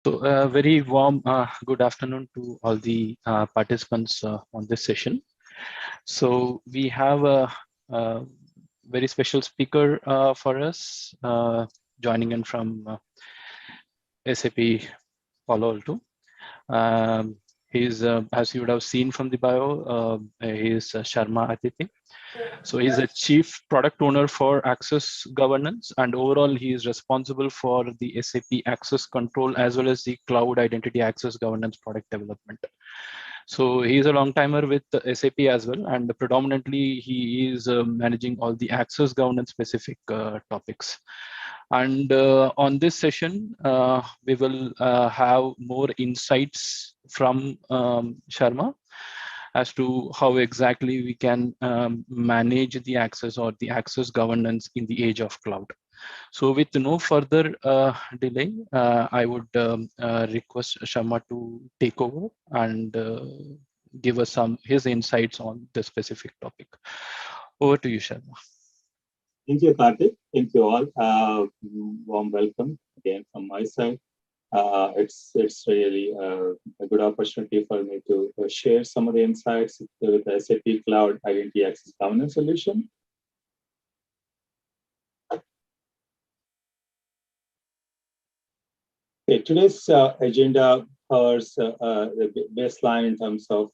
So, very warm good afternoon to all the participants on this session. So, we have a very special speaker for us joining in from SAP Palo Alto. Um, he's, as you would have seen from the bio, he's Sharma Aditi. So he's a chief product owner for access governance, and overall he is responsible for the SAP access control as well as the cloud identity access governance product development. So he is a long timer with SAP as well, and predominantly he is managing all the access governance specific topics. And on this session, we will have more insights from Sharma as to how exactly we can manage the access or the access governance in the age of cloud. So with no further delay, I would request Sharma to take over and give us his insights on the specific topic. Over to you, Sharma. Thank you, Karthik. Thank you all. Warm welcome again from my side. It's really a good opportunity for me to share some of the insights with the SAP Cloud Identity Access Governance solution. Okay, today's agenda covers the baseline in terms of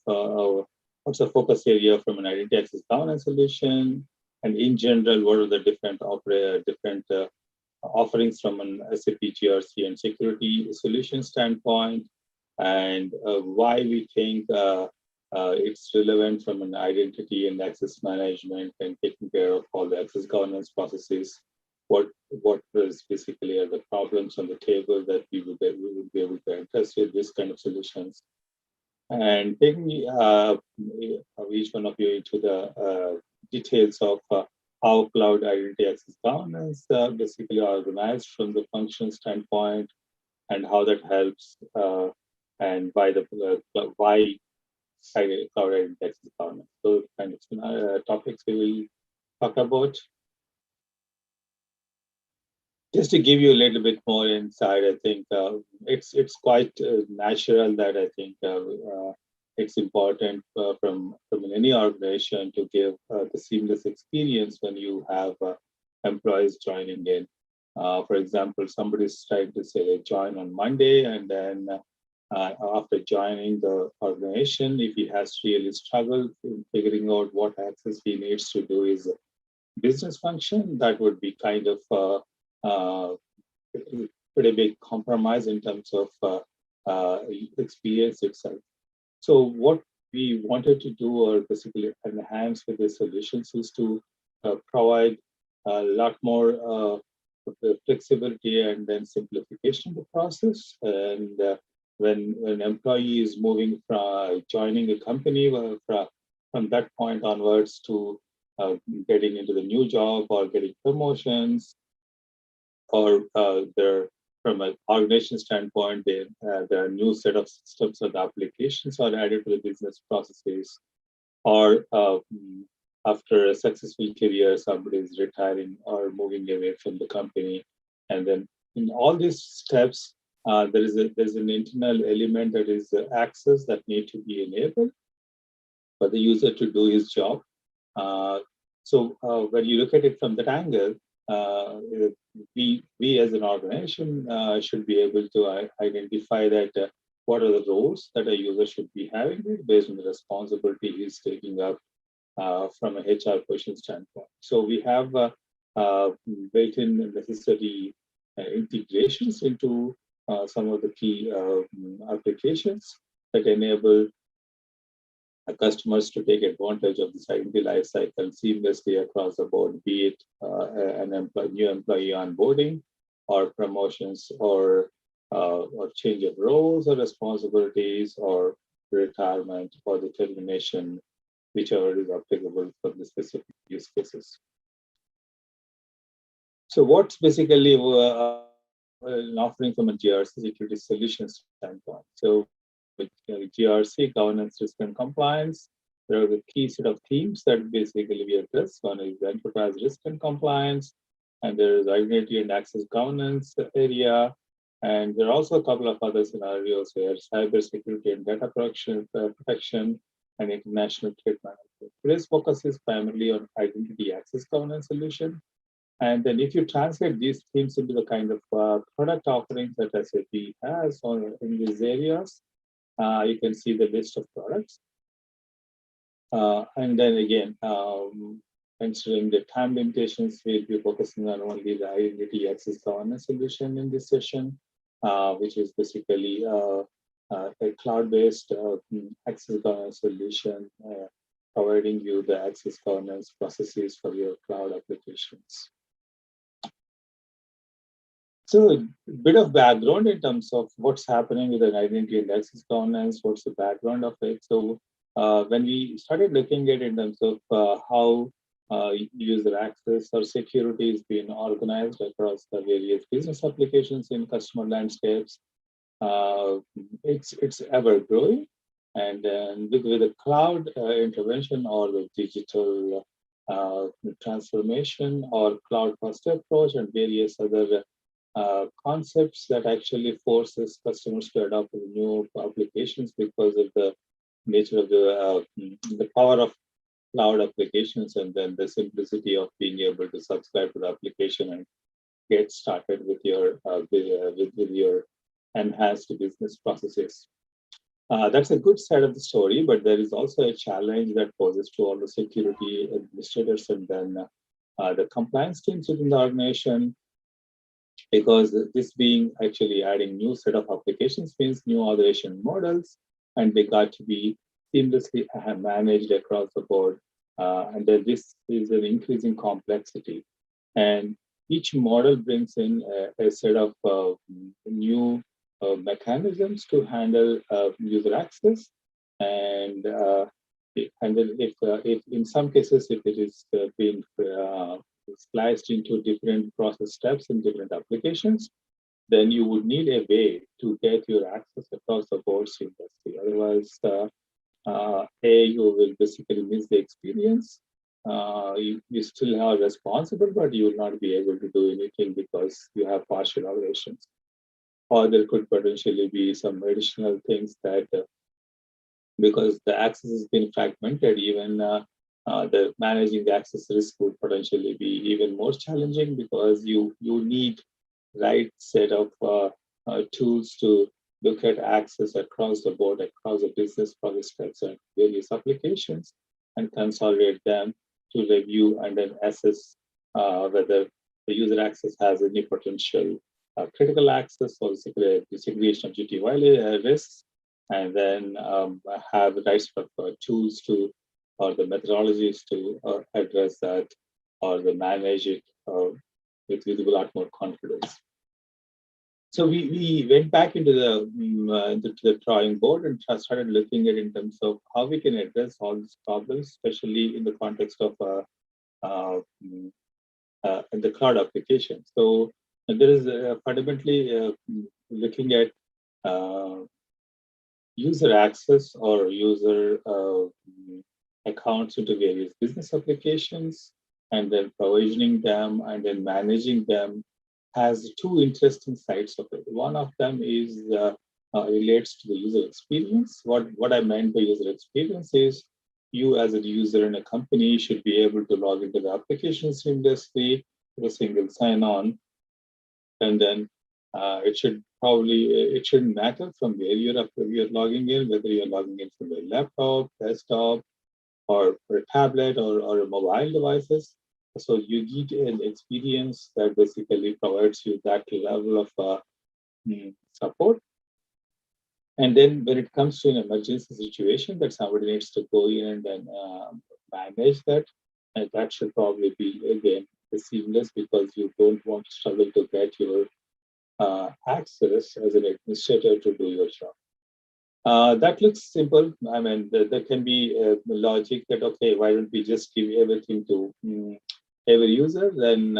what's the focus area from an identity access governance solution, and in general, what are the different offerings from an SAP GRC and security solution standpoint, and why we think it's relevant from an identity and access management and taking care of all the access governance processes. What is basically are the problems on the table that we would be able to address with this kind of solutions, and taking each one of you into the details of how cloud identity access governance basically organized from the function standpoint, and how that helps, and why cloud identity access governance. So kind of topics we will talk about. Just to give you a little bit more insight, I think it's quite natural that I think it's important from any organization to give the seamless experience when you have employees joining in. For example, somebody's trying to say join on Monday, and then after joining the organization, if he has really struggled in figuring out what access he needs to do his business function, that would be kind of pretty big compromise in terms of experience itself. So what we wanted to do, or basically enhance with the solutions, is to provide a lot more flexibility and then simplification of the process. And when an employee is moving from joining a company, from that point onwards to getting into the new job or getting promotions, or from an organization standpoint, there are new set of systems or the applications are added to the business processes, or after a successful career, somebody is retiring or moving away from the company, and then in all these steps, there's an internal element that is access that need to be enabled for the user to do his job. So when you look at it from that angle, we as an organization should be able to identify that what are the roles that a user should be having based on the responsibility he's taking up from a HR position standpoint. So we have built-in necessary integrations into some of the key applications that enable customers to take advantage of this identity lifecycle seamlessly across the board, be it new employee onboarding, or promotions, or change of roles or responsibilities, or retirement, or the termination, whichever is applicable for the specific use cases. So what's basically an offering from a GRC security solutions standpoint? So with GRC, governance, risk, and compliance, there are the key set of themes that basically we address. One is the enterprise risk and compliance, and there is identity and access governance area, And there are also a couple of other scenarios where cybersecurity and data protection and international trade management. Today's focus is primarily on identity access governance solution. And then if you translate these themes into the kind of product offerings that SAP has in these areas, you can see the list of products. And then again, considering the time limitations, we'll be focusing on only the identity access governance solution in this session, which is basically a cloud-based access governance solution, providing you the access governance processes for your cloud applications. So a bit of background in terms of what's happening with an identity and access governance, what's the background of it. So when we started looking at in terms of how user access or security is being organized across the various business applications in customer landscapes, it's ever growing. And then with the cloud intervention or the digital transformation or cloud first approach and various other concepts that actually forces customers to adopt new applications because of the nature of the power of cloud applications and then the simplicity of being able to subscribe to the application and get started with your with your enhanced business processes. That's a good side of the story, but there is also a challenge that poses to all the security administrators and then the compliance teams within the organization, because this being actually adding new set of applications means new authorization models, and they got to be seamlessly managed across the board. And then this is an increasing complexity. And each model brings in a set of new mechanisms to handle user access. And then if in some cases, if it is being sliced into different process steps in different applications, then you would need a way to get your access across the board seamlessly. Otherwise, you will basically miss the experience. You still are responsible, but you will not be able to do anything because you have partial operations. Or there could potentially be some additional things that, because the access has been fragmented, even the managing the access risk would potentially be even more challenging because you need right set of tools to look at access across the board, across the business process steps and various applications, and consolidate them to review and then assess whether the user access has any potential critical access or segregation of duty risks, and then have the right sort of tools to or the methodologies to address that or the manage it with a lot more confidence. So we went back into the drawing board and started looking at in terms of how we can address all these problems, especially in the context of the cloud application. So there is fundamentally looking at user access or user accounts into various business applications, and then provisioning them and then managing them has two interesting sides of it. One of them is relates to the user experience. What I meant by user experience is you as a user in a company should be able to log into the application seamlessly with a single sign-on, and then it shouldn't matter from where you're logging in, whether you're logging in from a laptop, desktop, or a tablet or a mobile devices. So you need an experience that basically provides you that level of support. And then when it comes to an emergency situation that somebody needs to go in and then manage that, and that should probably be, again, seamless because you don't want to struggle to get your access as an administrator to do your job. That looks simple. I mean, there can be a logic that, okay, why don't we just give everything to every user, then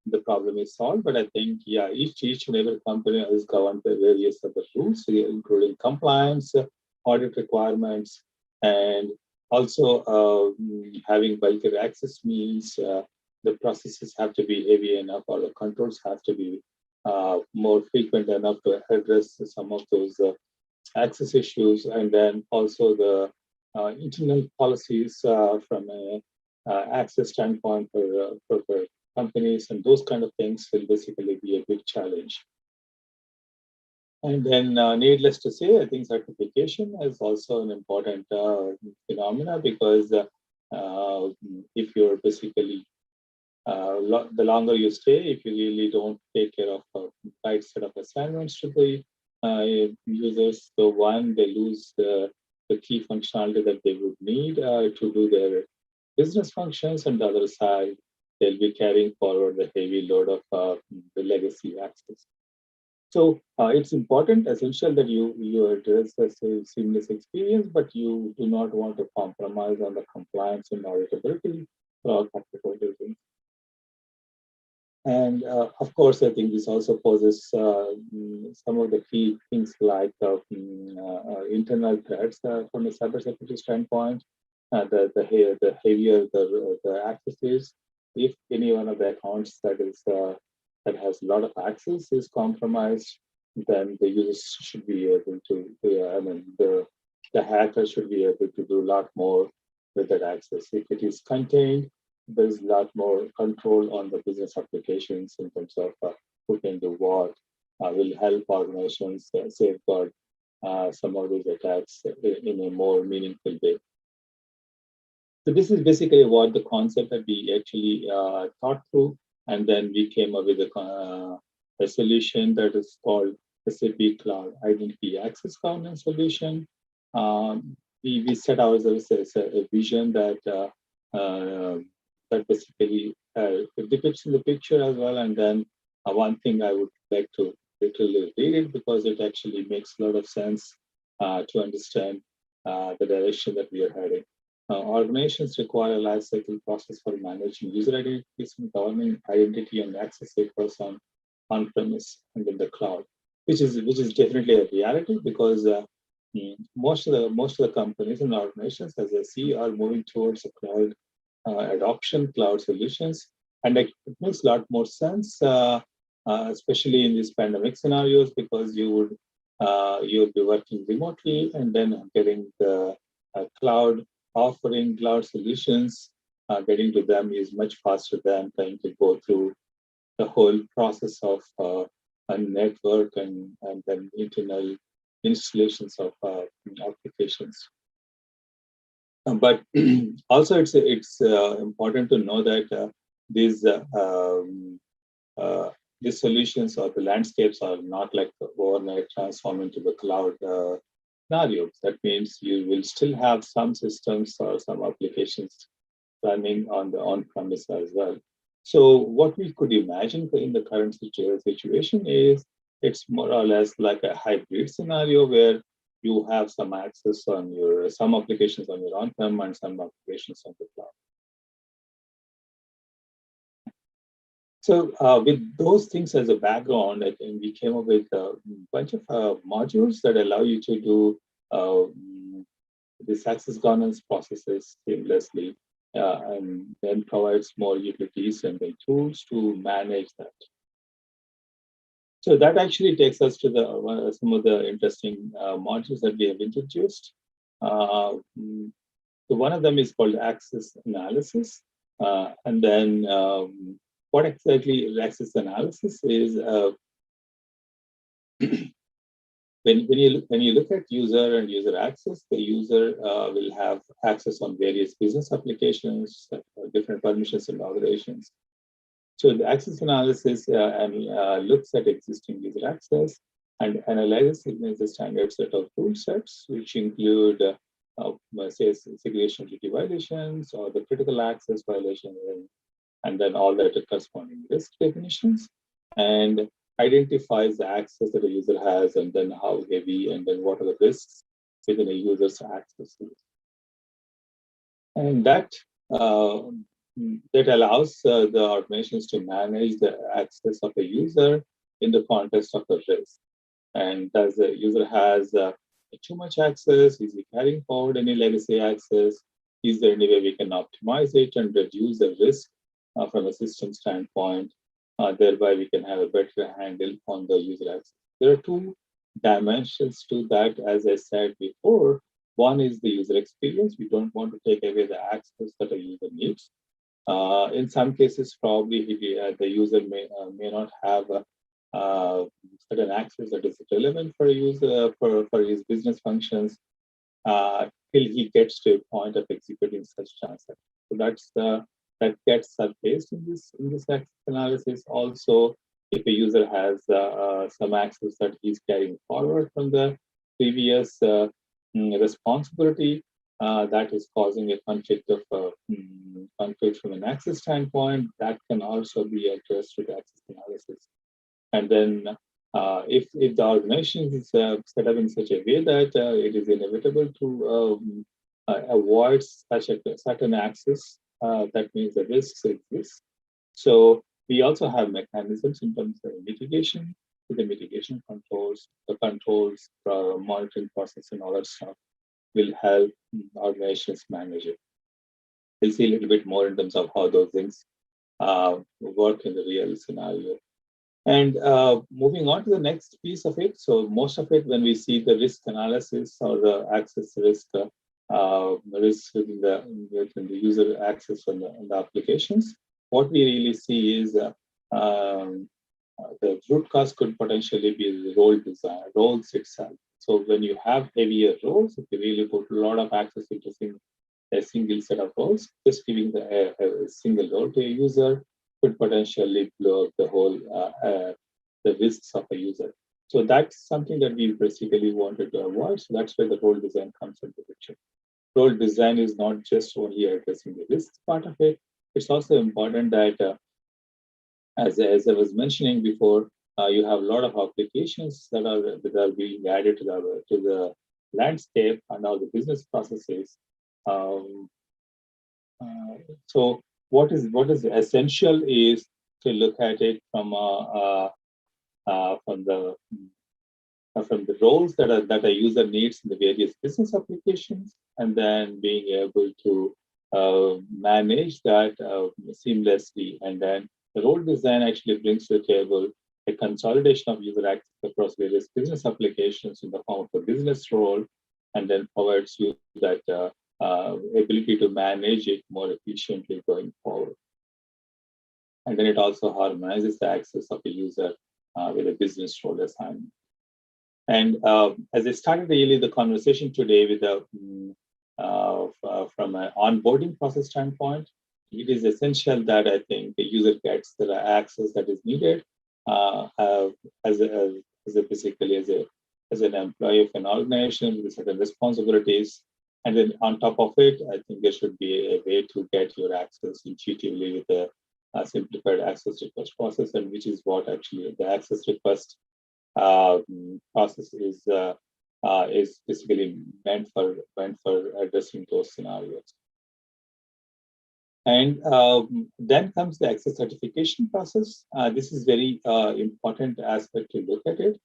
the problem is solved. But I think, yeah, each and every company is governed by various other rules, including compliance, audit requirements, and also having bulkier access means the processes have to be heavy enough or the controls have to be more frequent enough to address some of those access issues, and then also the internal policies from a access standpoint for companies, and those kind of things will basically be a big challenge. And then, needless to say, I think certification is also an important phenomena, because if you're basically the longer you stay, if you really don't take care of a right set of assignments to the users, so one, they lose the key functionality that they would need to do their business functions, and the other side, they'll be carrying forward the heavy load of the legacy access. So it's important, essential that you address the seamless experience, but you do not want to compromise on the compliance and auditability for all practical reasons. And of course, I think this also poses some of the key things like internal threats from a cybersecurity standpoint. The heavier the access is, if any one of the accounts that has a lot of access is compromised, then the users should be able to, the hacker should be able to do a lot more with that access. If it is contained, there's a lot more control on the business applications in terms of who can do what, will help organizations safeguard some of those attacks in a more meaningful way. So this is basically what the concept that we actually thought through, and then we came up with a solution that is called SAP Cloud Identity Access Governance Solution. We set ourselves a vision that that basically depicts in the picture as well. And then one thing I would like to literally read it, because it actually makes a lot of sense to understand the direction that we are heading. Organizations require a lifecycle process for managing user identities and governing identity and access across on-premise and in the cloud, which is definitely a reality, because most of the companies and organizations, as I see, are moving towards a cloud adoption, cloud solutions, and it makes a lot more sense, especially in these pandemic scenarios, because you'll be working remotely, and then getting the cloud offering, cloud solutions, getting to them is much faster than trying to go through the whole process of a network and then internal installations of applications. But also, it's important to know that these solutions or the landscapes are not like overnight transform into the cloud scenarios. That means you will still have some systems or some applications running on the on-premise as well. So what we could imagine in the current situation is it's more or less like a hybrid scenario, where you have some access on some applications on your on-prem and some applications on the cloud. So with those things as a background, I think we came up with a bunch of modules that allow you to do this access governance processes seamlessly, and then provides more utilities and the tools to manage that. So that actually takes us to some of the interesting modules that we have introduced. So one of them is called access analysis, and then what exactly access analysis is? When you look at user and user access, the user will have access on various business applications, different permissions and organizations. So the access analysis looks at existing user access and analyzes against the standard set of tool sets, which include, say, segregation duty violations or the critical access violation, and then all that corresponding risk definitions, and identifies the access that a user has, and then how heavy, and then what are the risks within a user's access. And that allows the organizations to manage the access of a user in the context of the risk. And does the user has too much access? Is he carrying forward any legacy access? Is there any way we can optimize it and reduce the risk from a system standpoint? Thereby, we can have a better handle on the user access. There are two dimensions to that, as I said before. One is the user experience. We don't want to take away the access that a user needs. In some cases, probably the user may not have certain access that is relevant for a user for his business functions till he gets to a point of executing such transactions. So that gets surfaced in this access analysis. Also, if a user has some access that he's carrying forward from the previous responsibility, that is causing a conflict from an access standpoint, that can also be addressed with access analysis. And then if the organization is set up in such a way that it is inevitable to avoid such a certain access, that means the risks exist. So we also have mechanisms in terms of mitigation, the mitigation controls, the controls, monitoring process, and all that stuff will help organizations manage it. We'll see a little bit more in terms of how those things work in the real scenario. And moving on to the next piece of it. So most of it, when we see the risk analysis or the access risk, risk within the user access on the applications, what we really see is the root cause could potentially be the role design, roles itself. So when you have heavier roles, if you really put a lot of access into a single set of roles, just giving a single role to a user could potentially blow up the whole the risks of a user. So that's something that we basically wanted to avoid. So that's where the role design comes into the picture. Role design is not just only addressing the risk part of it. It's also important that, as I was mentioning before, you have a lot of applications that are being added to the landscape and all the business processes. So what is essential is to look at it from the roles that a user needs in the various business applications, and then being able to manage that seamlessly. And then the role design actually brings to the table a consolidation of user access across various business applications in the form of a business role, and then provides you that ability to manage it more efficiently going forward. And then it also harmonizes the access of a user with a business role assignment. And as I started really the conversation today with from an onboarding process standpoint, it is essential that I think the user gets the access that is needed basically as an employee of an organization with certain responsibilities. And then on top of it, I think there should be a way to get your access intuitively with a simplified access request process, and which is what actually the access request process is basically meant for addressing those scenarios. And then comes the access certification process. This is very important aspect to look at it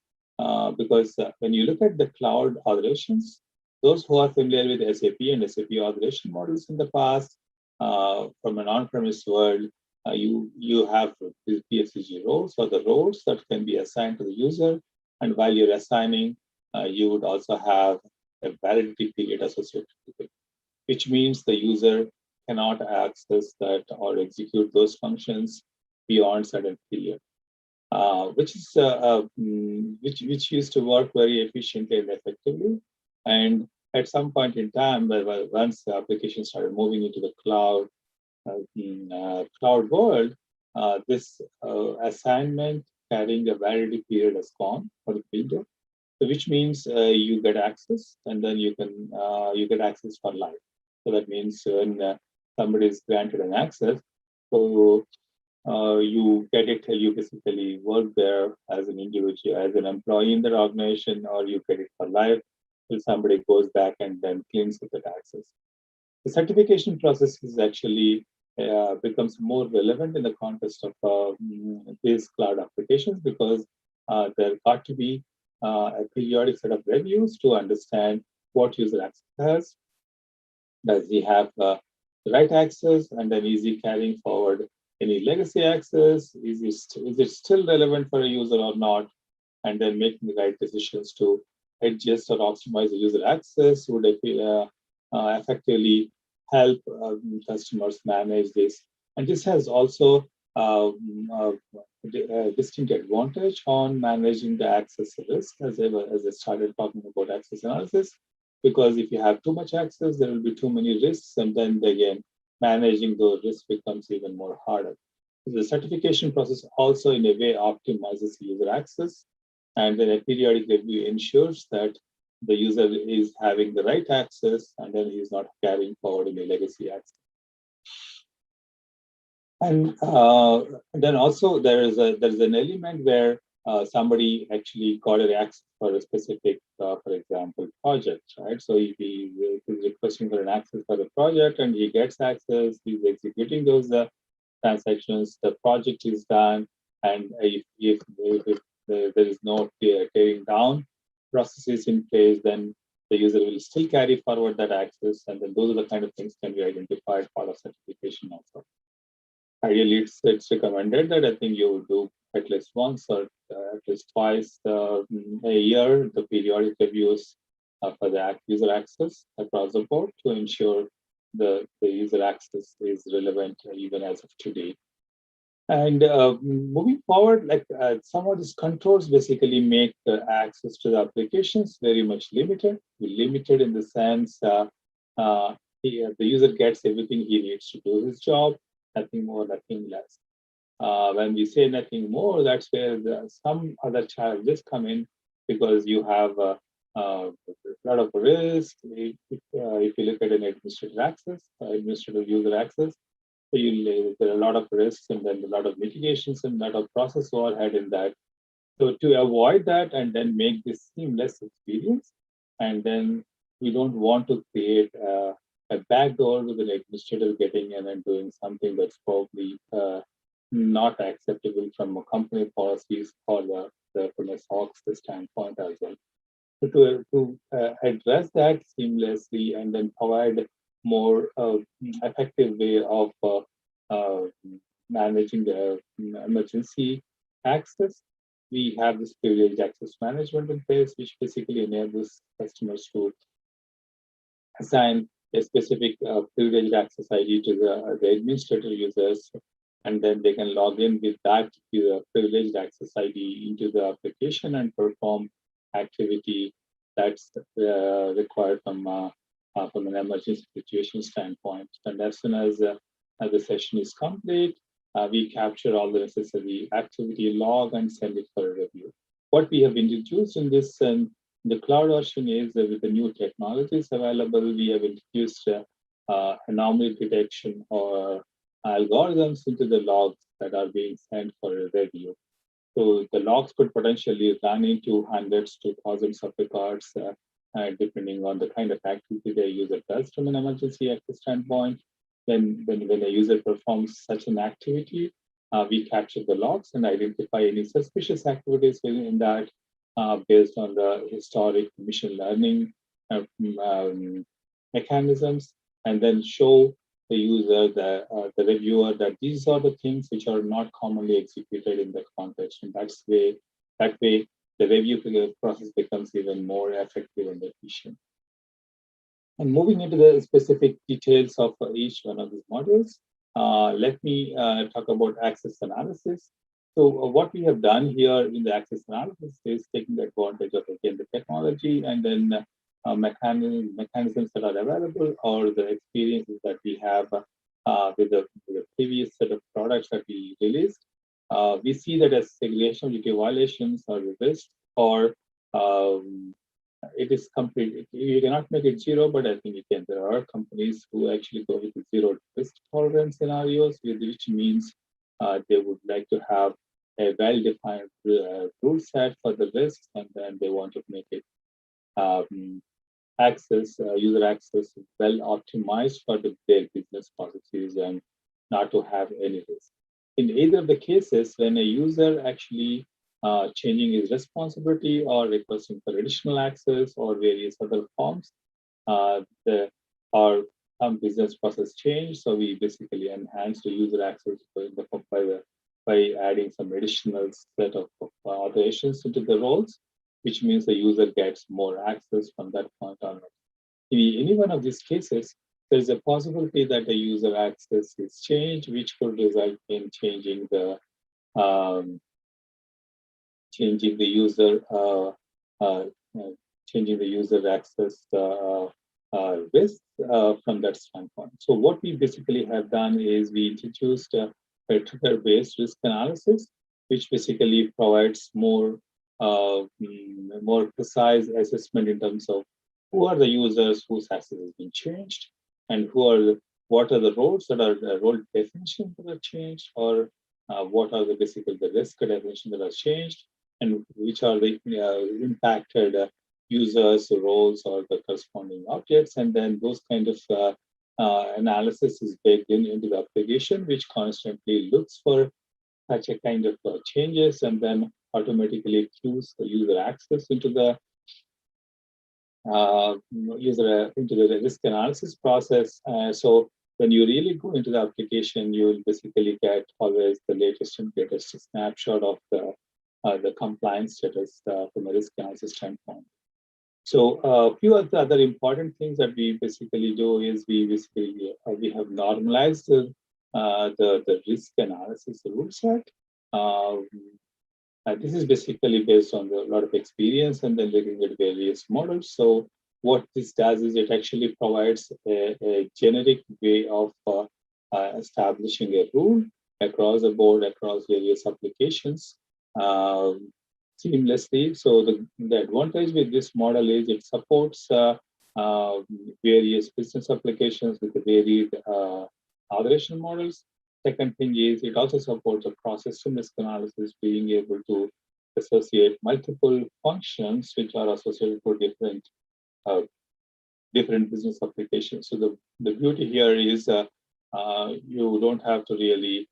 because when you look at the cloud operations, those who are familiar with SAP and SAP authorization models in the past, from an on-premise world, you have these PSCG roles or the roles that can be assigned to the user. And while you're assigning, you would also have a validity period associated with it, which means the user cannot access that or execute those functions beyond certain period, which used to work very efficiently and effectively. And at some point in time, once the application started moving into the cloud world, this assignment carrying a validity period has gone for the builder. So which means you get access, and then you get access for life. So that means when somebody is granted an access, so you get it till you basically work there as an individual, as an employee in the organization, or you get it for life till somebody goes back and then claims that access. The certification process is actually becomes more relevant in the context of these cloud applications because there got to be a periodic set of reviews to understand what user access has. Does he have the right access, and then is he carrying forward any legacy access? Is it still relevant for a user or not? And then making the right decisions to adjust or optimize the user access would effectively help customers manage this. And this has also a distinct advantage on managing the access risk, as I started talking about access analysis, because if you have too much access, there will be too many risks, and then again, managing those risks becomes even more harder. The certification process also, in a way, optimizes user access, and then a periodic review ensures that the user is having the right access, and then he's not carrying forward any legacy access. And then also there's an element where somebody actually got an access for a specific, for example, project, right? So if he is requesting for an access for the project and he gets access, he's executing those transactions, the project is done, and if there is no tearing down processes in place, then the user will still carry forward that access, and then those are the kind of things can be identified part of certification also. Ideally, it's recommended that I think you do at least once or at least twice a year the periodic reviews for the user access across the board to ensure the user access is relevant even as of today. And moving forward, like some of these controls basically make the access to the applications very much limited. Limited in the sense the user gets everything he needs to do his job, nothing more, nothing less. When we say nothing more, that's where some other challenges come in, because you have a lot of risk. If you look at an administrative access, administrative user access, so there are a lot of risks and then a lot of mitigations and a lot of process overhead in that. So to avoid that and then make this seamless experience, and then we don't want to create a backdoor with an administrator getting in and doing something that's probably not acceptable from a company policies or from a SOX standpoint as well. So to address that seamlessly and then provide more effective way of managing the emergency access, we have this privileged access management in place, which basically enables customers to assign a specific privileged access ID to the administrator users, and then they can log in with that privileged access ID into the application and perform activity that's required from an emergency situation standpoint. And as soon as the session is complete, we capture all the necessary activity log and send it for a review. What we have introduced in this the cloud version is with the new technologies available, we have introduced anomaly detection or algorithms into the logs that are being sent for a review. So the logs could potentially run into hundreds to thousands of records, depending on the kind of activity the user does from an emergency access standpoint. Then when a user performs such an activity, we capture the logs and identify any suspicious activities within that based on the historic machine learning mechanisms, and then show the user, the reviewer, that these are the things which are not commonly executed in that context. And that way, the review process becomes even more effective and efficient. And moving into the specific details of each one of these modules, let me talk about access analysis. So what we have done here in the access analysis is taking advantage of, again, the technology and then mechanisms that are available or the experiences that we have with the previous set of products that we released. We see that as segregation duty violations or risk, or it is complete. You cannot make it zero, but I think you can. There are companies who actually go with the zero risk tolerance scenarios, which means they would like to have a well-defined rule set for the risks, and then they want to make it user access well optimized for their business processes and not to have any risk. In either of the cases, when a user actually changing his responsibility or requesting for additional access or various other forms, or business process change. So we basically enhance the user access by adding some additional set of authorizations into the roles, which means the user gets more access from that point on. In any one of these cases, there is a possibility that the user access is changed, which could result in changing the um, changing the user uh, uh, changing the user access risk from that standpoint. So what we basically have done is we introduced a trigger-based risk analysis, which basically provides more precise assessment in terms of who are the users whose access has been changed, and what are the roles that are role definitions that are changed, or what are basically the risk definition that are changed, and which are the impacted users, roles, or the corresponding objects, and then those kind of analysis is baked into the application, which constantly looks for such a kind of changes, and then automatically queues the user access into the into the risk analysis process. So when you really go into the application, you will basically get always the latest and greatest snapshot of the compliance status from a risk analysis standpoint. So a few of the other important things that we basically do is we have normalized the risk analysis rule set. This is basically based on a lot of experience and then looking at various models. So what this does is it actually provides a generic way of establishing a rule across the board, across various applications seamlessly. So the advantage with this model is it supports various business applications with the varied authorization models. Second thing is it also supports a process risk analysis, being able to associate multiple functions which are associated with different business applications. So the beauty here is you don't have to really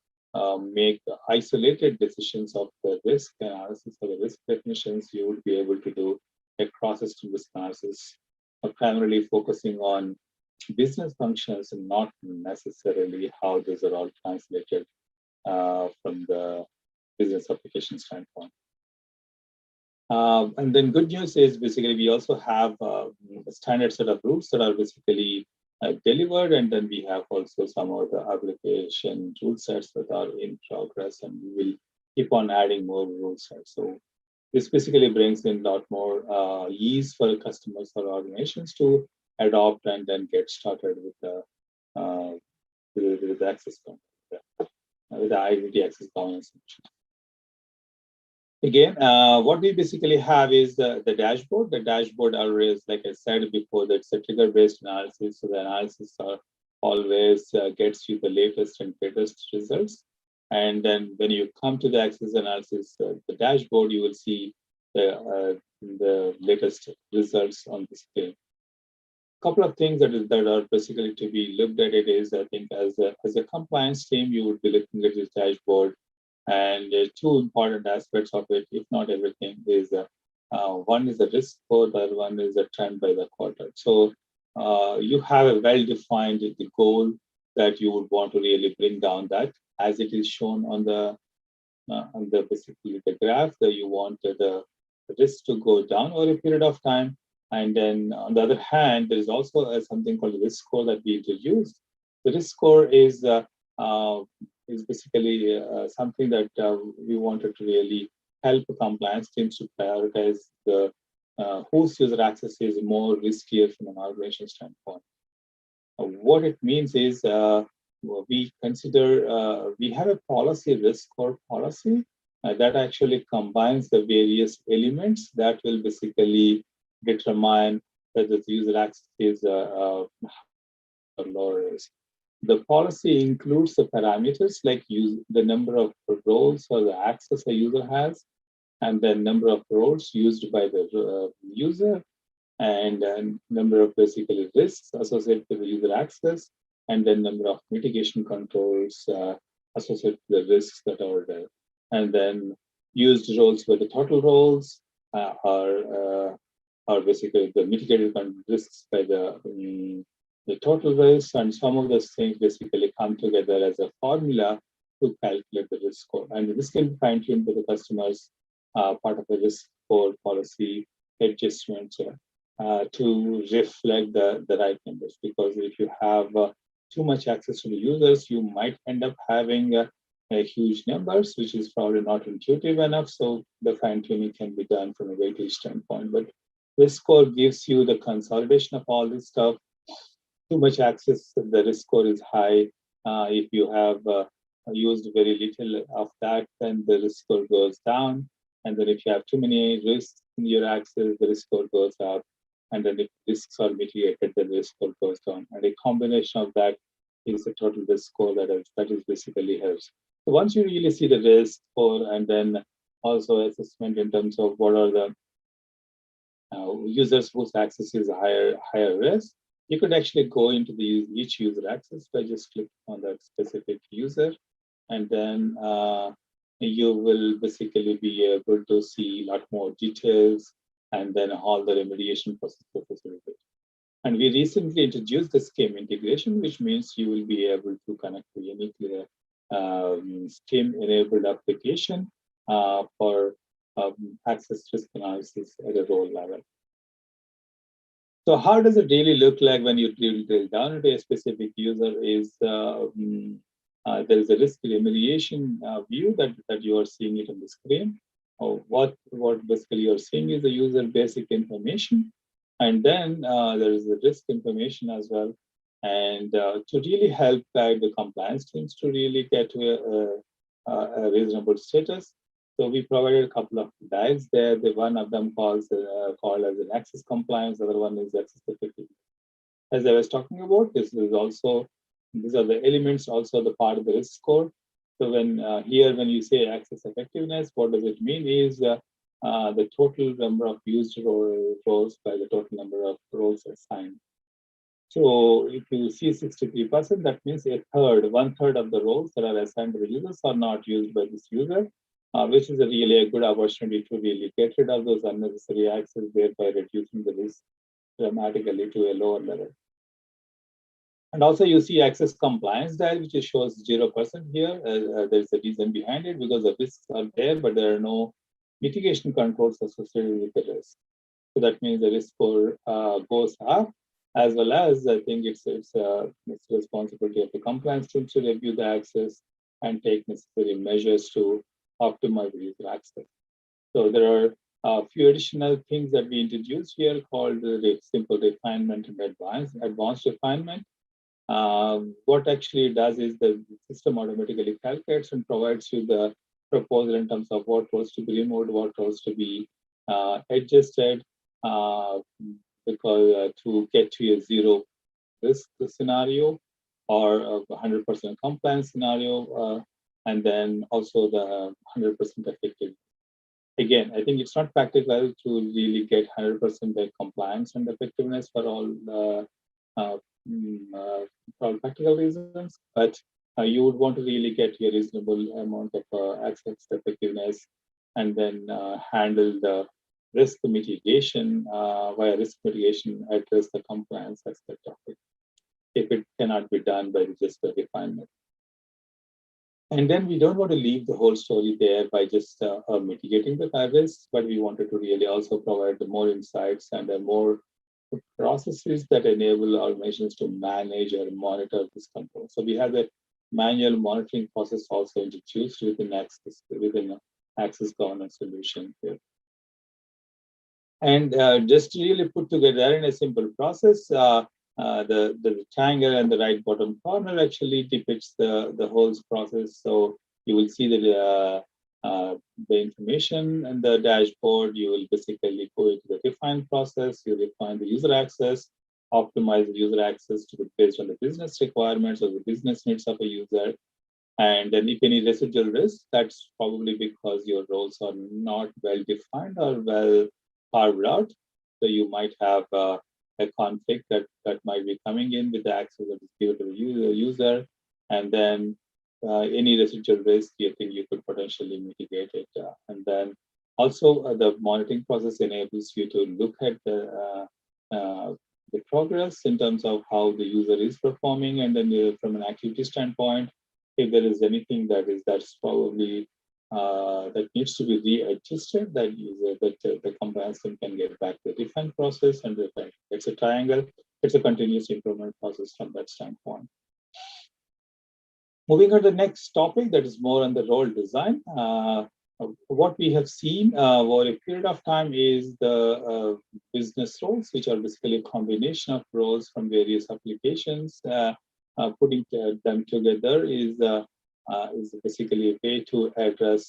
make isolated decisions of the risk analysis or the risk definitions. You would be able to do a cross-system risk analysis, primarily focusing on business functions and not necessarily how those are all translated from the business application standpoint. And then good news is basically we also have a standard set of rules that are basically delivered, and then we have also some of the application rule sets that are in progress, and we will keep on adding more rule sets. So this basically brings in a lot more ease for customers or organizations to adopt and then get started with the access with the identity access governance. Again, what we basically have is the dashboard. The dashboard always, like I said before, that's a trigger-based analysis. So the analysis always gets you the latest and greatest results. And then when you come to the access analysis, the dashboard, you will see the latest results on the screen. Couple of things that are basically to be looked at it is, I think, as a compliance team, you would be looking at this dashboard, and two important aspects of it, if not everything, is one is the risk score, the other one is the trend by the quarter. So you have a well-defined the goal that you would want to really bring down that, as it is shown on the basically the graph, that you want the risk to go down over a period of time. And then on the other hand, there is also something called the risk score that we introduced. The risk score is basically something that we wanted to really help compliance teams to prioritize the whose user access is more riskier from an organization standpoint. What it means is we consider we have a policy, risk score policy, that actually combines the various elements that will basically determine whether the user access is or lower risk. The policy includes the parameters like the number of roles or the access a user has, and the number of roles used by the user, and number of basically risks associated with the user access, and then number of mitigation controls associated with the risks that are there. And then used roles where the total roles are basically the mitigated risks by the the total risk, and some of those things basically come together as a formula to calculate the risk score. And this can be fine-tuned to the customer's part of the risk score policy adjustments to reflect the right numbers. Because if you have too much access to the users, you might end up having huge numbers, which is probably not intuitive enough. So the fine-tuning can be done from a weightage standpoint. But risk score gives you the consolidation of all this stuff. Too much access, the risk score is high. If you have used very little of that, then the risk score goes down. And then if you have too many risks in your access, the risk score goes up. And then if risks are mitigated, then the risk score goes down. And a combination of that is the total risk score that is basically helps. So once you really see the risk score, and then also assessment in terms of what are the users whose access is higher risk, you could actually go into each user access by just clicking on that specific user, and then you will basically be able to see a lot more details and then all the remediation process facilitated. And we recently introduced the scheme integration, which means you will be able to connect to any scheme-enabled application for access risk analysis at a role level. So how does it really look like when you drill down into a specific user? Is there is a risk remediation view that you are seeing it on the screen. What basically you're seeing is the user basic information, and then there is the risk information as well. And to really help guide the compliance teams to really get to a reasonable status, so we provided a couple of dives there. The one of them called as an access compliance. The other one is access effectiveness. As I was talking about, these are the elements, also the part of the risk score. So when you say access effectiveness, what does it mean is the total number of used roles by the total number of roles assigned. So if you see 63%, that means one third of the roles that are assigned to the users are not used by this user, which is really a good opportunity to really get rid of those unnecessary access, thereby reducing the risk dramatically to a lower level. And also you see access compliance there, which shows 0% here. There's a reason behind it, because the risks are there, but there are no mitigation controls associated with the risk. So that means the risk score goes up, as well as I think it's responsibility of the compliance team to review the access and take necessary measures to optimize the user access. So there are a few additional things that we introduced here called the simple refinement and advanced refinement. What actually it does is the system automatically calculates and provides you the proposal in terms of what roles to be removed, what roles to be adjusted, because to get to a zero risk scenario or a 100% compliance scenario, and then also the 100% effective. Again, I think it's not practical to really get 100% compliance and effectiveness for all practical reasons, but you would want to really get a reasonable amount of access effectiveness, and then handle the risk mitigation via risk mitigation, address the compliance aspect of it, if it cannot be done by just the refinement. And then we don't want to leave the whole story there by just mitigating the risk, but we wanted to really also provide the more insights and more processes that enable organizations to manage or monitor this control. So we have a manual monitoring process also introduced within access governance solution here. And just to really put together in a simple process, the triangle in the right bottom corner actually depicts the whole process. So you will see the information and the dashboard. You will basically go into the define process. You define the user access, optimize the user access based on the business requirements or the business needs of a user. And then if any residual risk, that's probably because your roles are not well defined or well carved out. So you might have a conflict that might be coming in with the access that is given to the user, and then any residual risk, you think you could potentially mitigate it. And then also the monitoring process enables you to look at the progress in terms of how the user is performing, and then from an activity standpoint, if there is anything that's probably that needs to be readjusted, that user that the comparison can get back to the define process, and it's a triangle. It's a continuous improvement process from that standpoint. Moving on to the next topic, that is more on the role design. What we have seen over a period of time is the business roles, which are basically a combination of roles from various applications. Putting them together is basically a way to address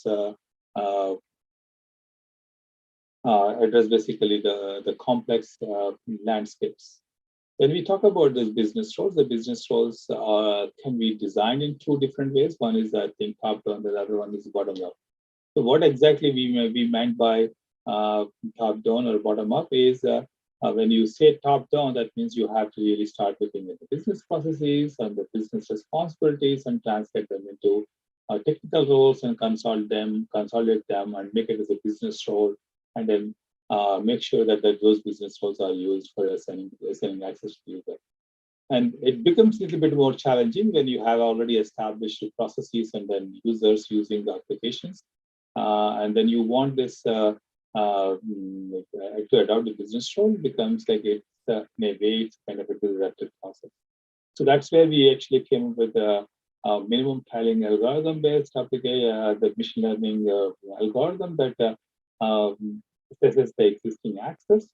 basically the complex landscapes. When we talk about these business roles, the business roles can be designed in two different ways. One is, I think, top-down, the other one is bottom-up. So what exactly we meant by top-down or bottom-up is when you say top-down, that means you have to really start looking at the business processes and the business responsibilities and translate them into technical roles and consolidate them and make it as a business role, and then make sure that those business roles are used for assigning access to the user. And it becomes a little bit more challenging when you have already established processes and then users using the applications. And then you want this to adopt the business role, becomes like it's in a way it's kind of a disruptive process. So that's where we actually came up with a minimum tiling algorithm based application, the machine learning algorithm that assesses the existing access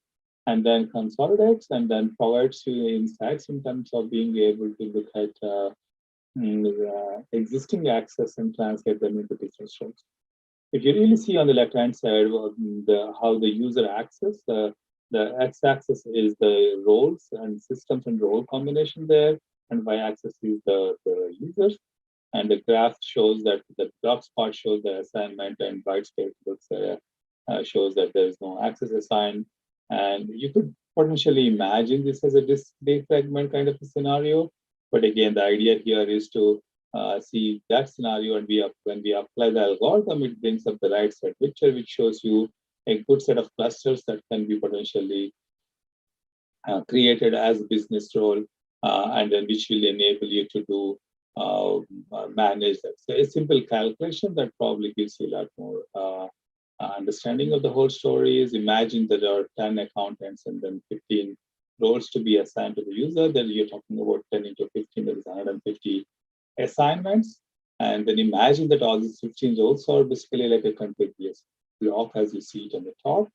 and then consolidates and then provides you insights in terms of being able to look at existing access and translate them into business roles. If you really see on the left-hand side how the user access, the x-axis is the roles and systems and role combination there, and y-axis is the users. And the graph shows that the dark spot shows the assignment, and white space shows that there is no access assigned. And you could potentially imagine this as a display fragment kind of a scenario. But again, the idea here is to see that scenario, and when we apply the algorithm, it brings up the right side picture, which shows you a good set of clusters that can be potentially created as a business role, and then which will enable you to do manage that. So a simple calculation that probably gives you a lot more understanding of the whole story is, imagine that there are 10 accountants and then 15 roles to be assigned to the user. Then you're talking about 10 into 15, that is 150 assignments. And then imagine that all these 15 roles are basically like a contiguous block as you see it on the top.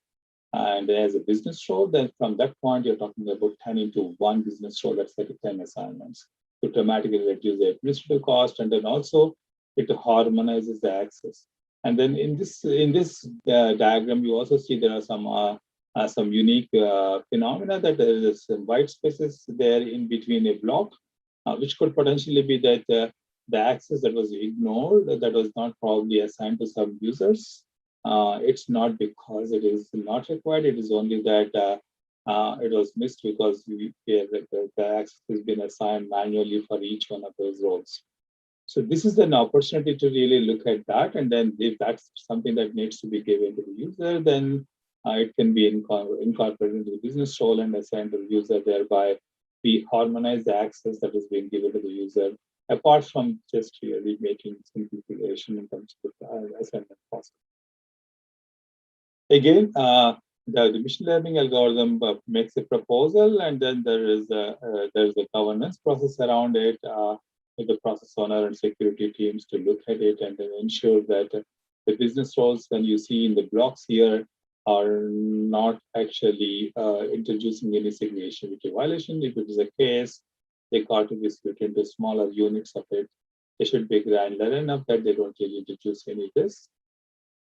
And as a business role, then from that point, you're talking about 10 into one business role, that's like 10 assignments to dramatically reduce the administrative cost. And then also it harmonizes the access. And then in this diagram, you also see there are some unique phenomena, that there is some white spaces there in between a block, which could potentially be that the access that was ignored, that was not probably assigned to some users. It's not because it is not required, it is only that it was missed because the access has been assigned manually for each one of those roles. So this is an opportunity to really look at that, and then if that's something that needs to be given to the user, then it can be incorporated into the business role and assigned to the user, thereby we harmonize the access that is being given to the user, apart from just really making simplification in terms of the assignment process. Again, the machine learning algorithm makes a proposal, and then there is a governance process around it, with the process owner and security teams to look at it and then ensure that the business roles, when you see in the blocks here, are not actually introducing any significant violation. If it is a case, they got to be split into smaller units of it. They should be granular enough that they don't really introduce any risk.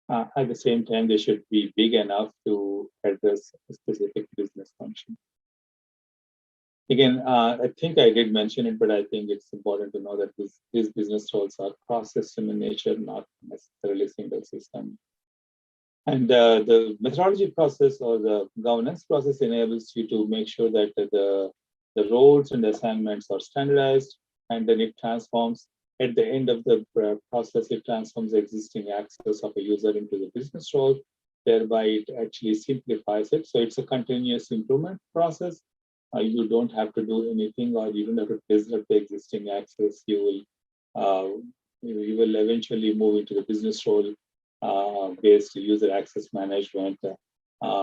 At the same time, they should be big enough to address a specific business function. Again, I think I did mention it, but I think it's important to know that these business roles are cross-system in nature, not necessarily single system. And the methodology process or the governance process enables you to make sure that the roles and assignments are standardized, and then it transforms. At the end of the process, it transforms the existing access of a user into the business role, thereby it actually simplifies it. So it's a continuous improvement process. you don't have to do anything, or you don't have to disrupt the existing access. You will eventually move into the business role based user access management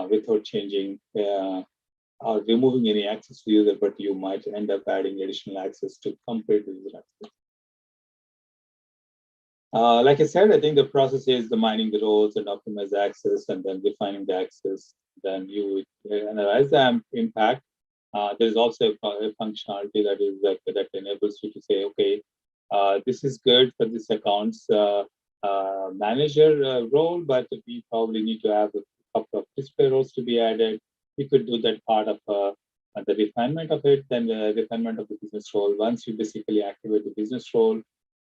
without changing or removing any access to user, but you might end up adding additional access to complete user access. Like I said, I think the process is defining the roles and optimize access, and then defining the access. Then you analyze the impact. There's also a functionality that enables you to say, okay, this is good for this account's manager role, but we probably need to have a couple of display roles to be added. You could do that part of the refinement of it, then the refinement of the business role. Once you basically activate the business role,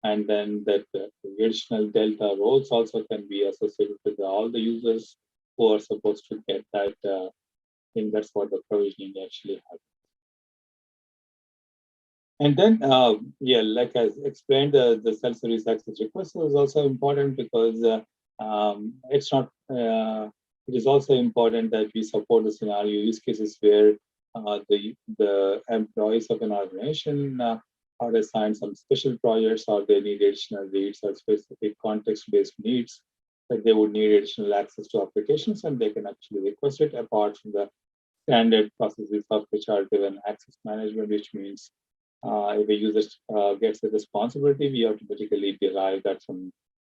and then that additional delta roles also can be associated with all the users who are supposed to get that. And that's what the provisioning actually happens. And then, yeah, like I explained, the self-service access request is also important because it's not. It is also important that we support the scenario use cases where the employees of an organization are assigned some special projects, or they need additional needs or specific context-based needs, that they would need additional access to applications, and they can actually request it apart from the standard processes of which are given access management, which means if a user gets a responsibility, we automatically derive that from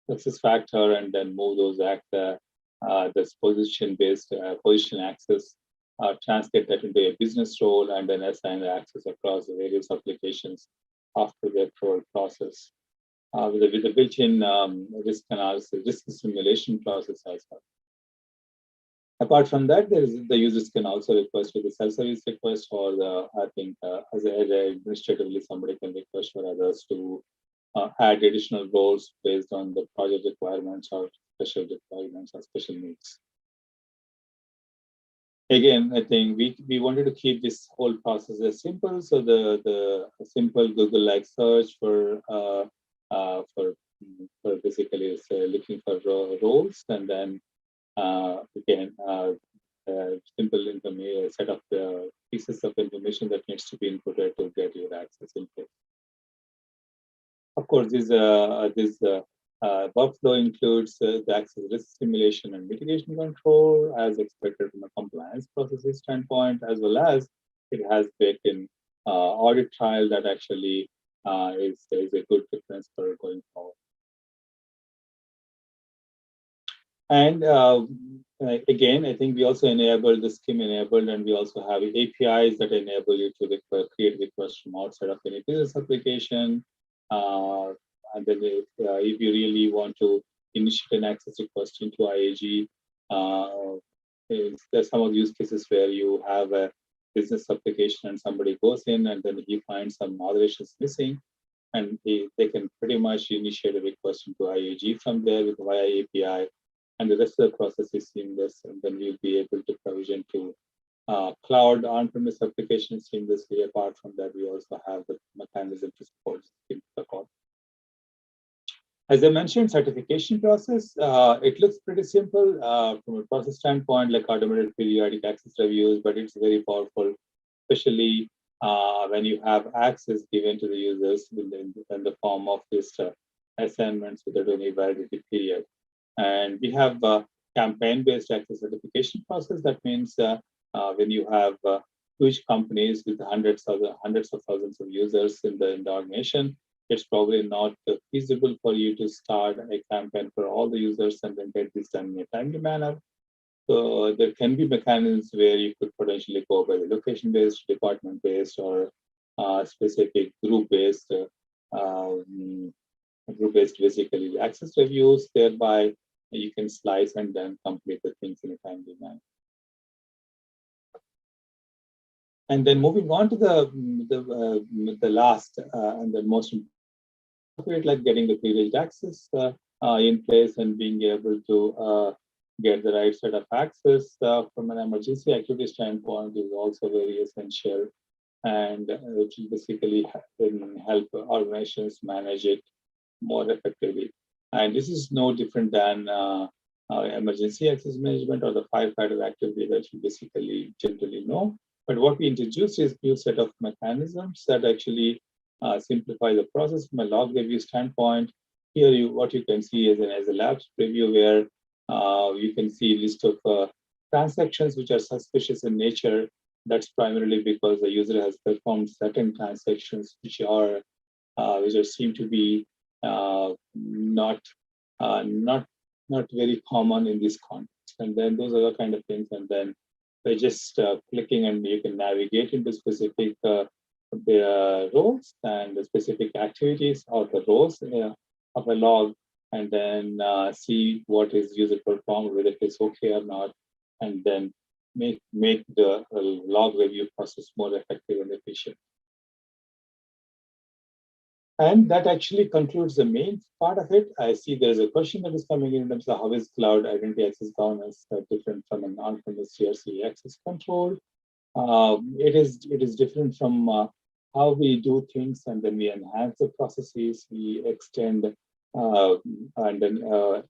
success factor and then move those this position-based position access, translate that into a business role, and then assign the access across the various applications after the approval process with a built-in risk analysis, risk simulation process as well. Apart from that, the users can also request with the self-service request, or I think as administratively, somebody can request for others to add additional roles based on the project requirements or special requirements or special needs. Again, I think we wanted to keep this whole process as simple. So the simple Google-like search for basically looking for roles, and then again, simple set of pieces of information that needs to be inputted to get your access input. Of course, this workflow includes the access risk simulation and mitigation control as expected from a compliance processes standpoint, as well as it has baked-in audit trial that actually is a good difference for going forward. And again, I think we also enable the scheme enabled, and we also have APIs that enable you to create requests from outside of any business application. And then if you really want to initiate an access request into IAG, there's some of the use cases where you have a business application and somebody goes in and then he finds some authorizations missing, and they can pretty much initiate a request into IAG from there with via API. And the rest of the process is seamless, and then we'll be able to provision to cloud on-premise applications seamlessly. Apart from that, we also have the mechanism to support the code. As I mentioned, certification process, it looks pretty simple from a process standpoint, like automated periodic access reviews, but it's very powerful, especially when you have access given to the users in the form of this assignments without any validity period. And we have a campaign-based access certification process. That means when you have huge companies with hundreds of thousands of users in the organization, it's probably not feasible for you to start a campaign for all the users and then get this done in a timely manner. So there can be mechanisms where you could potentially go by the location-based, department-based, or specific group-based basically access reviews. Thereby, you can slice and then complete the things in a timely manner. And then moving on to the last and the most important, like getting the privileged access in place and being able to get the right set of access from an emergency activity standpoint is also very essential, and it will basically help organizations manage it more effectively. And this is no different than emergency access management or the firefighter activity that you basically generally know. But what we introduced is new set of mechanisms that actually simplify the process from a log review standpoint. Here, what you can see is as a labs preview where you can see a list of transactions which are suspicious in nature. That's primarily because the user has performed certain transactions which seem to be not very common in this context. And then those are the kind of things. And then by just clicking, and you can navigate into specific roles and the specific activities or the roles of a log, and then see what is user performed, whether it's okay or not, and then make the log review process more effective and efficient. And that actually concludes the main part of it. I see there's a question that is coming in terms of how is cloud identity access governance different from an on-premise GRC access control. It is different from how we do things, and then we enhance the processes, we extend and then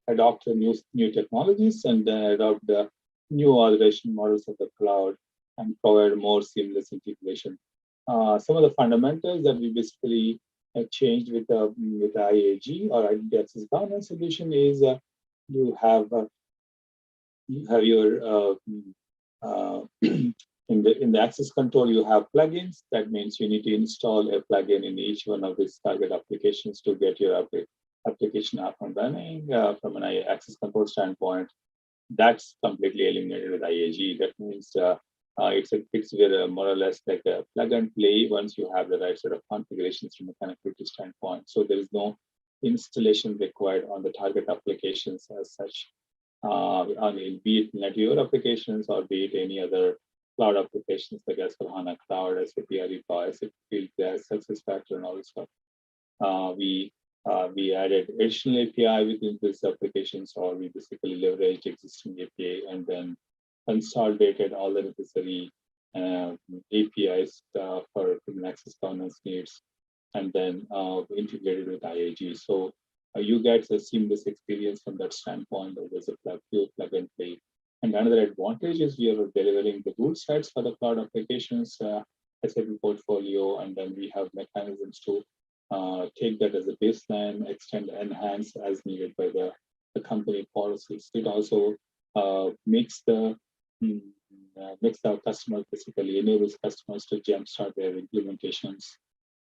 adopt new technologies, and then adopt the new authorization models of the cloud and provide more seamless integration. Some of the fundamentals that we basically changed with IAG or Identity Access Governance solution is you have your in the access control, you have plugins. That means you need to install a plugin in each one of these target applications to get your application up and running. From an access control standpoint, that's completely eliminated with IAG. That means it's more or less like a plug and play once you have the right set of configurations from a connectivity standpoint. So there is no installation required on the target applications as such. Be it native applications or be it any other cloud applications like Governa Cloud, SAP Ariba, SAP Field Glass, SuccessFactors, and all this stuff. We added additional API within these applications, or we basically leveraged existing API and then consolidated all the necessary APIs for access governance needs, and then integrated with IAG. So you get a seamless experience from that standpoint. There's a pure plug and play. And another advantage is we are delivering the root sets for the cloud applications, SAP portfolio, and then we have mechanisms to take that as a baseline, extend, enhance as needed by the company policies. It also makes our customers, basically enables customers to jumpstart their implementations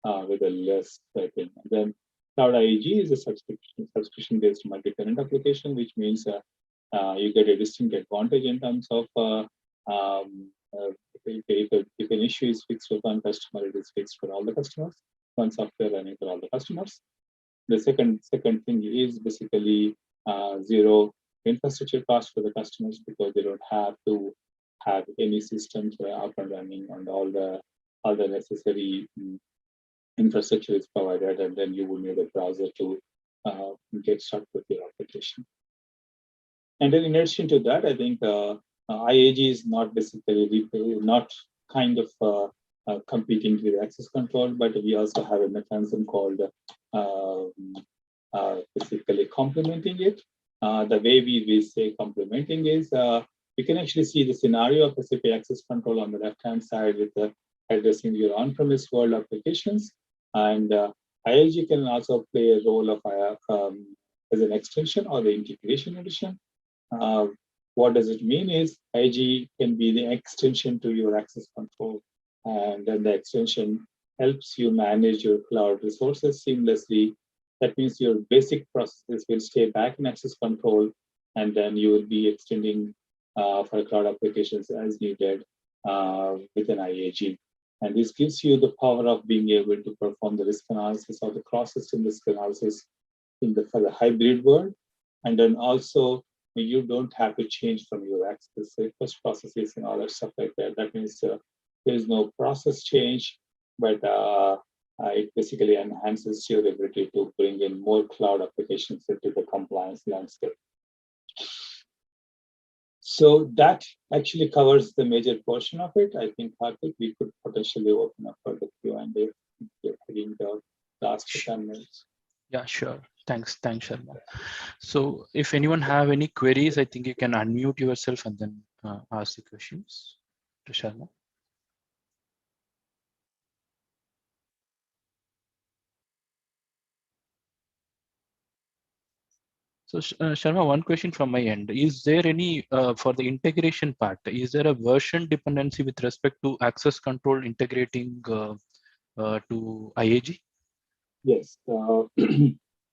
with a less thing. And then Cloud IAG is a subscription-based multi-tenant application, which means you get a distinct advantage in terms of if an issue is fixed for one customer, it is fixed for all the customers. One software running for all the customers. The second thing is basically zero infrastructure cost for the customers, because they don't have to have any systems up and running, and all the necessary infrastructure is provided, and then you will need a browser to get started with your application. And then in addition to that, I think IAG is not basically kind of competing with access control, but we also have a mechanism called basically complementing it. The way we say complementing is you can actually see the scenario of SAP access control on the left-hand side with addressing your on-premise world applications. And IAG can also play a role of as an extension or the integration edition. What does it mean is IAG can be the extension to your access control. And then the extension helps you manage your cloud resources seamlessly. That means your basic processes will stay back in access control, and then you will be extending for cloud applications as needed within IAG. And this gives you the power of being able to perform the risk analysis or the cross-system risk analysis for the hybrid world. And then also, you don't have to change from your access request processes and all that stuff like that. That means there is no process change, but it basically enhances your ability to bring in more cloud applications into the compliance landscape. So that actually covers the major portion of it. I think, Karthik, we could potentially open up for the Q&A in the last 10 minutes. Yeah, sure. Thanks, Sharma. So if anyone have any queries, I think you can unmute yourself and then ask the questions to Sharma. So Sharma, one question from my end. Is there any, for the integration part, is there a version dependency with respect to access control integrating to IAG? Yes.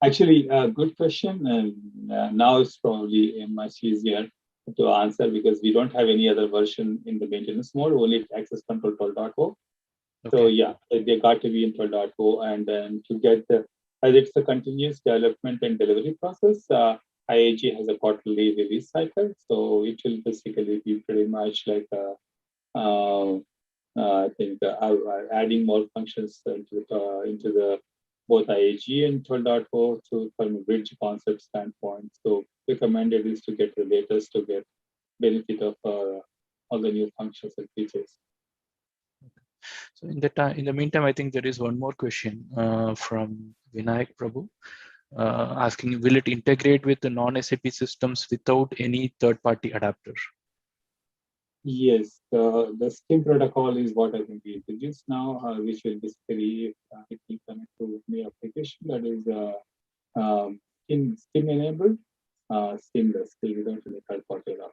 Actually, good question. And now it's probably much easier to answer because we don't have any other version in the maintenance mode, only access control 12.0. Okay. So yeah, they got to be in 12.0, and then to get the, as it's a continuous development and delivery process, IAG has a quarterly release cycle, so it will basically be pretty much like I think adding more functions into the both IAG and 12.0 to from a bridge concept standpoint. So recommended is to get the latest to get benefit of all the new functions and features. So in the meantime, I think there is one more question from Vinayak Prabhu asking, will it integrate with the non-SAP systems without any third-party adapter? Yes, the STIM protocol is what I think we introduced now, which will basically it will connect to any application that is STIM enabled, seamless. We don't need third-party adapter.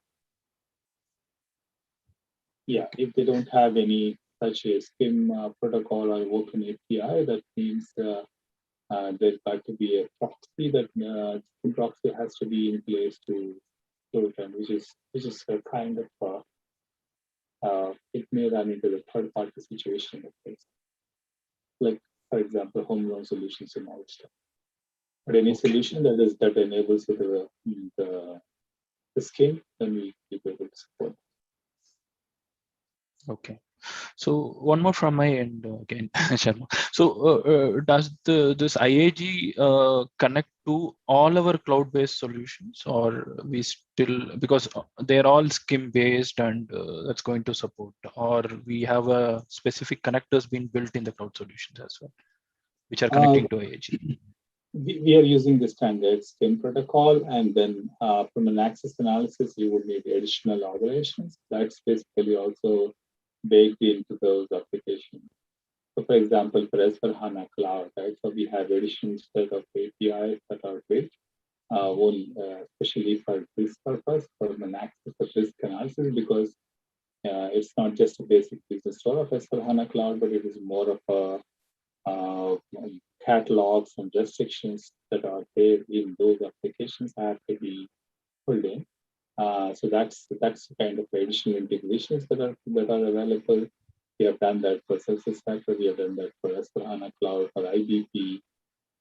Yeah, if they don't have any such a STIM protocol or open API, that means there's got to be a proxy that STIM proxy has to be in place to return, which is a kind of it may run into the third-party situation of things, like for example, home loan solutions and all stuff. But any solution that enables the scheme, then we be able to support. Okay. So one more from my end again, Sharma. So does this IAG connect to all our cloud-based solutions, or we still, because they're all scheme-based and that's going to support, or we have a specific connectors being built in the cloud solutions as well, which are connecting to IAG? We are using the standard STIM protocol, and then from an access analysis, you would need additional operations. That's basically also baked into those applications. So for example, for S/4HANA Cloud, right? So we have additional set of APIs that are built, especially for this purpose, for an access of risk analysis, because it's not just a basic business store of S/4HANA Cloud, but it is more of a catalogs and restrictions that are there in those applications have to be pulled in. So that's the kind of additional integrations that are available. We have done that for SuccessFactors. We have done that for S/4HANA Cloud, for IBP,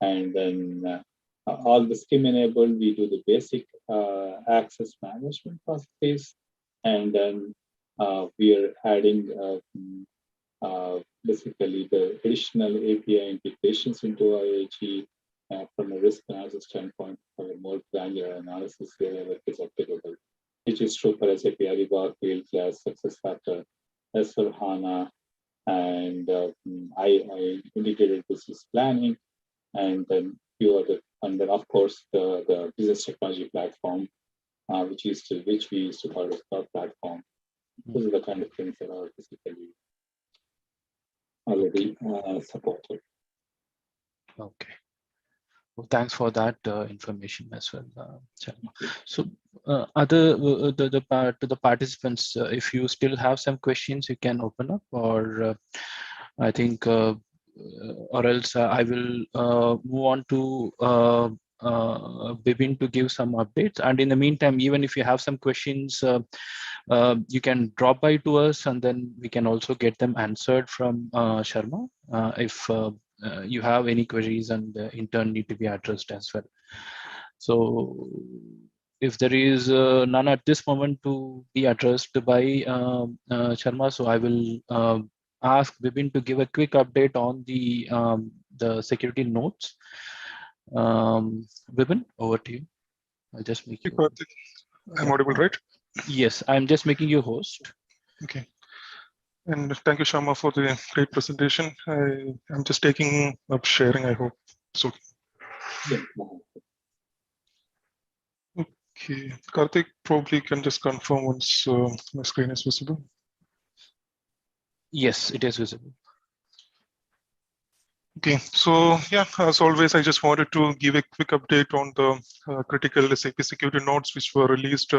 and then all the scheme enabled. We do the basic access management processes, and then we are adding basically the additional API integrations into IAG from a risk analysis standpoint for a more granular analysis wherever it is applicable, which is true for SAP Ariba, Fieldglass, SuccessFactors, S/4HANA, and I integrated business planning, and then few other, and then of course the business technology platform, which we used to call the cloud platform. Those are the kind of things that are basically already supported. Okay. Well, thanks for that information as well, Sharma. So, the participants, if you still have some questions, you can open up, or I think, or else I will move on to Bipin to give some updates. And in the meantime, even if you have some questions, you can drop by to us, and then we can also get them answered from Sharma if you have any queries and in turn need to be addressed as well. So if there is none at this moment to be addressed by Sharma, so I will ask Bipin to give a quick update on the security notes. Bipin, over to you. I'll just make you. I'm audible, right? Yes, I'm just making you host. Okay. And thank you, Sharma, for the great presentation. I'm just taking up sharing, I hope it's okay. Yeah. Okay, Karthik probably can just confirm once my screen is visible. Yes, it is visible. Okay, so yeah, as always, I just wanted to give a quick update on the critical SAP security notes which were released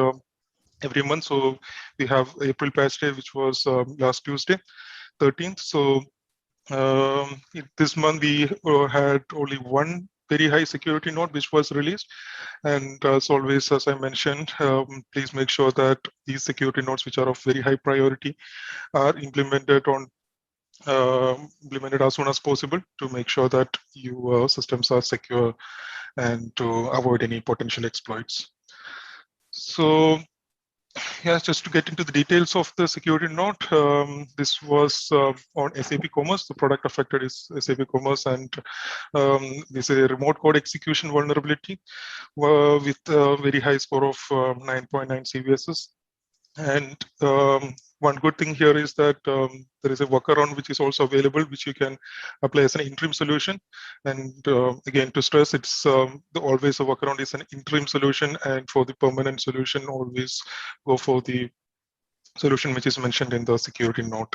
every month. So we have April patch day, which was last Tuesday, 13th. So this month we had only one very high security note which was released. And as always, as I mentioned, please make sure that these security notes, which are of very high priority, are implemented as soon as possible to make sure that your systems are secure and to avoid any potential exploits. So yeah, just to get into the details of the security note, this was on SAP Commerce. The product affected is SAP Commerce, and this is a remote code execution vulnerability with a very high score of 9.9 CVSS. And one good thing here is that there is a workaround which is also available, which you can apply as an interim solution. And again, to stress, it's always a workaround is an interim solution, and for the permanent solution, always go for the solution which is mentioned in the security note.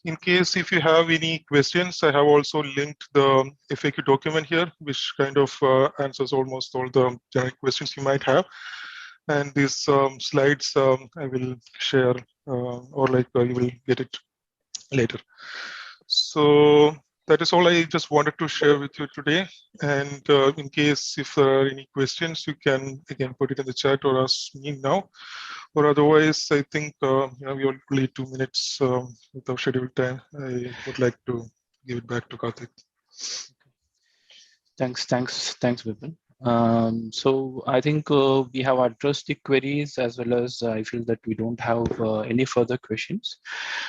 In case if you have any questions, I have also linked the FAQ document here, which kind of answers almost all the generic questions you might have. And these slides I will share, or like you will get it later. So that is all I just wanted to share with you today. And in case if there are any questions, you can again put it in the chat or ask me now. Or otherwise, I think we have only 2 minutes with our scheduled time. I would like to give it back to Karthik. Thanks, Vipin. So I think we have addressed the queries, as well as I feel that we don't have any further questions.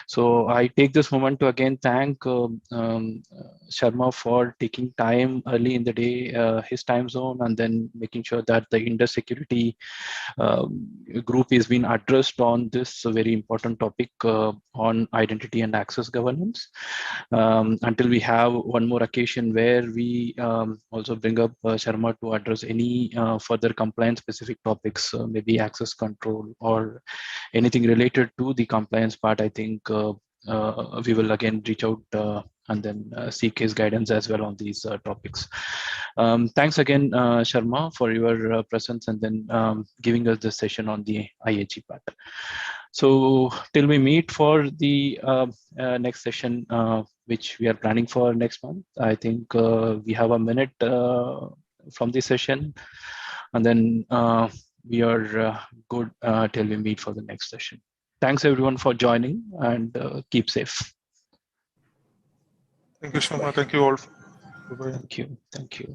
So I take this moment to again thank Sharma for taking time early in the day, his time zone, and then making sure that the INDUS security group is being addressed on this very important topic on identity and access governance. Until we have one more occasion where we also bring up Sharma to address any further compliance specific topics, maybe access control or anything related to the compliance part, I think we will again reach out and then seek his guidance as well on these topics. Thanks again, Sharma, for your presence and then giving us this session on the IAG part. So till we meet for the next session, which we are planning for next month, I think we have a minute from this session, and then we are good till we meet for the next session. Thanks everyone for joining, and keep safe. Thank you, Sharma. Thank you all. Bye-bye. Thank you.